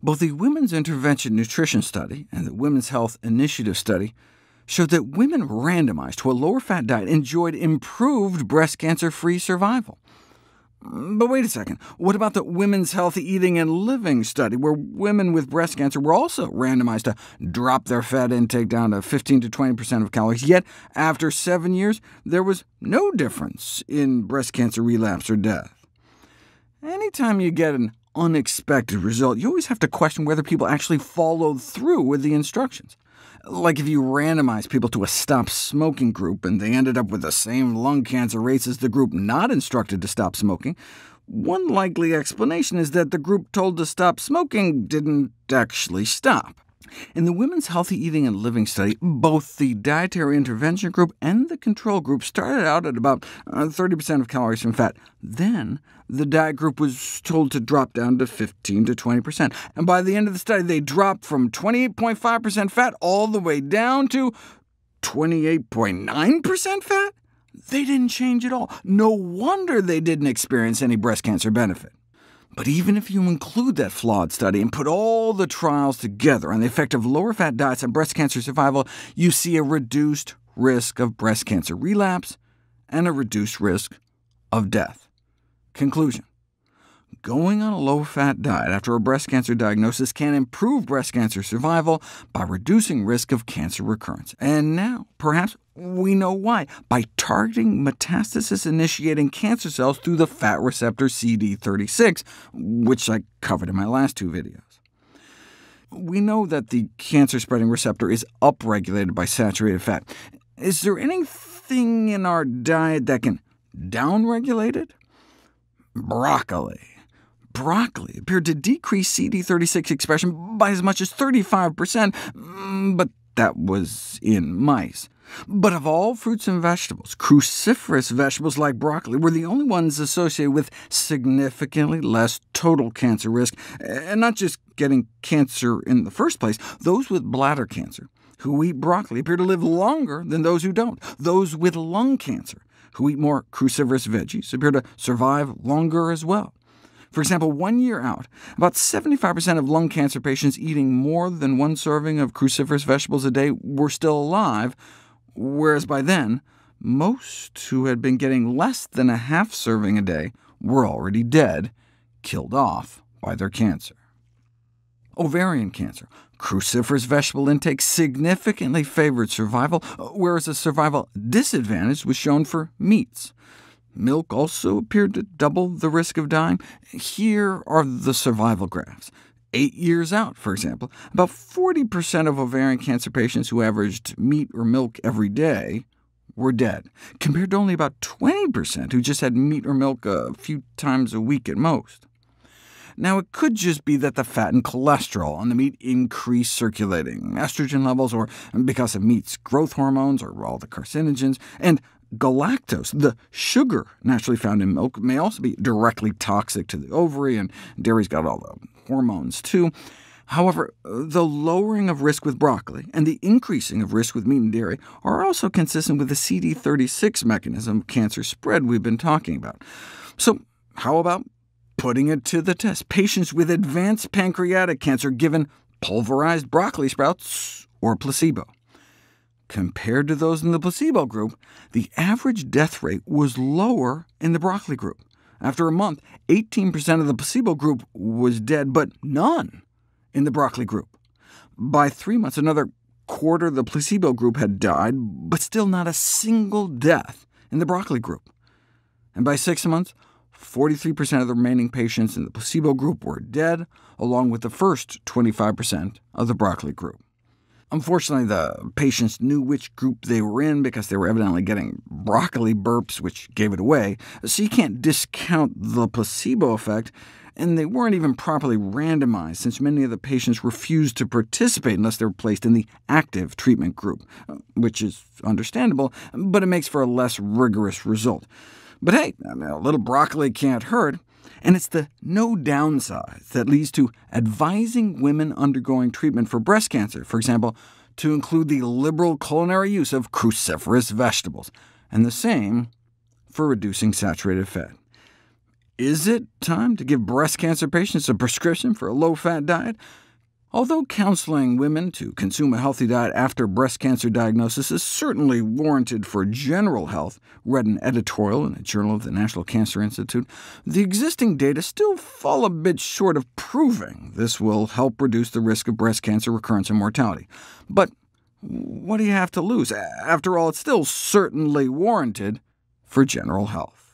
Both the Women's Intervention Nutrition Study and the Women's Health Initiative Study showed that women randomized to a lower-fat diet enjoyed improved breast cancer-free survival. But wait a second, what about the Women's Healthy Eating and Living Study, where women with breast cancer were also randomized to drop their fat intake down to 15 to 20% of calories, yet after 7 years, there was no difference in breast cancer relapse or death? Anytime you get an unexpected result, you always have to question whether people actually followed through with the instructions. Like if you randomize people to a stop smoking group and they ended up with the same lung cancer rates as the group not instructed to stop smoking, one likely explanation is that the group told to stop smoking didn't actually stop. In the Women's Healthy Eating and Living Study, both the dietary intervention group and the control group started out at about 30% of calories from fat. Then the diet group was told to drop down to 15 to 20%, and by the end of the study they dropped from 28.5% fat all the way down to 28.9% fat? They didn't change at all. No wonder they didn't experience any breast cancer benefit. But even if you include that flawed study and put all the trials together on the effect of lower-fat diets on breast cancer survival, you see a reduced risk of breast cancer relapse and a reduced risk of death. Conclusion: going on a low-fat diet after a breast cancer diagnosis can improve breast cancer survival by reducing risk of cancer recurrence. And now, perhaps, we know why, by targeting metastasis-initiating cancer cells through the fat receptor CD36, which I covered in my last 2 videos. We know that the cancer-spreading receptor is upregulated by saturated fat. Is there anything in our diet that can downregulate it? Broccoli. Broccoli appeared to decrease CD36 expression by as much as 35%, but that was in mice. But of all fruits and vegetables, cruciferous vegetables like broccoli were the only ones associated with significantly less total cancer risk, and not just getting cancer in the first place. Those with bladder cancer who eat broccoli appear to live longer than those who don't. Those with lung cancer who eat more cruciferous veggies appear to survive longer as well. For example, 1 year out, about 75% of lung cancer patients eating more than 1 serving of cruciferous vegetables a day were still alive, whereas by then, most who had been getting less than a half serving a day were already dead, killed off by their cancer. Ovarian cancer. Cruciferous vegetable intake significantly favored survival, whereas a survival disadvantage was shown for meats. Milk also appeared to double the risk of dying. Here are the survival graphs. 8 years out, for example, about 40% of ovarian cancer patients who averaged meat or milk every day were dead, compared to only about 20% who just had meat or milk a few times a week at most. Now, it could just be that the fat and cholesterol on the meat increase circulating estrogen levels, or because of meat's growth hormones, or all the carcinogens, and galactose, the sugar naturally found in milk, may also be directly toxic to the ovary, and dairy's got all the hormones too. However, the lowering of risk with broccoli and the increasing of risk with meat and dairy are also consistent with the CD36 mechanism of cancer spread we've been talking about. So how about putting it to the test? Patients with advanced pancreatic cancer given pulverized broccoli sprouts or placebo. Compared to those in the placebo group, the average death rate was lower in the broccoli group. After a month, 18% of the placebo group was dead, but none in the broccoli group. By 3 months, another quarter of the placebo group had died, but still not a single death in the broccoli group. And by 6 months, 43% of the remaining patients in the placebo group were dead, along with the first 25% of the broccoli group. Unfortunately, the patients knew which group they were in because they were evidently getting broccoli burps, which gave it away, so you can't discount the placebo effect, and they weren't even properly randomized, since many of the patients refused to participate unless they were placed in the active treatment group, which is understandable, but it makes for a less rigorous result. But hey, a little broccoli can't hurt. And it's the no downside that leads to advising women undergoing treatment for breast cancer, for example, to include the liberal culinary use of cruciferous vegetables, and the same for reducing saturated fat. Is it time to give breast cancer patients a prescription for a low-fat diet? Although counseling women to consume a healthy diet after breast cancer diagnosis is certainly warranted for general health, read an editorial in the Journal of the National Cancer Institute, the existing data still fall a bit short of proving this will help reduce the risk of breast cancer recurrence and mortality. But what do you have to lose? After all, it's still certainly warranted for general health.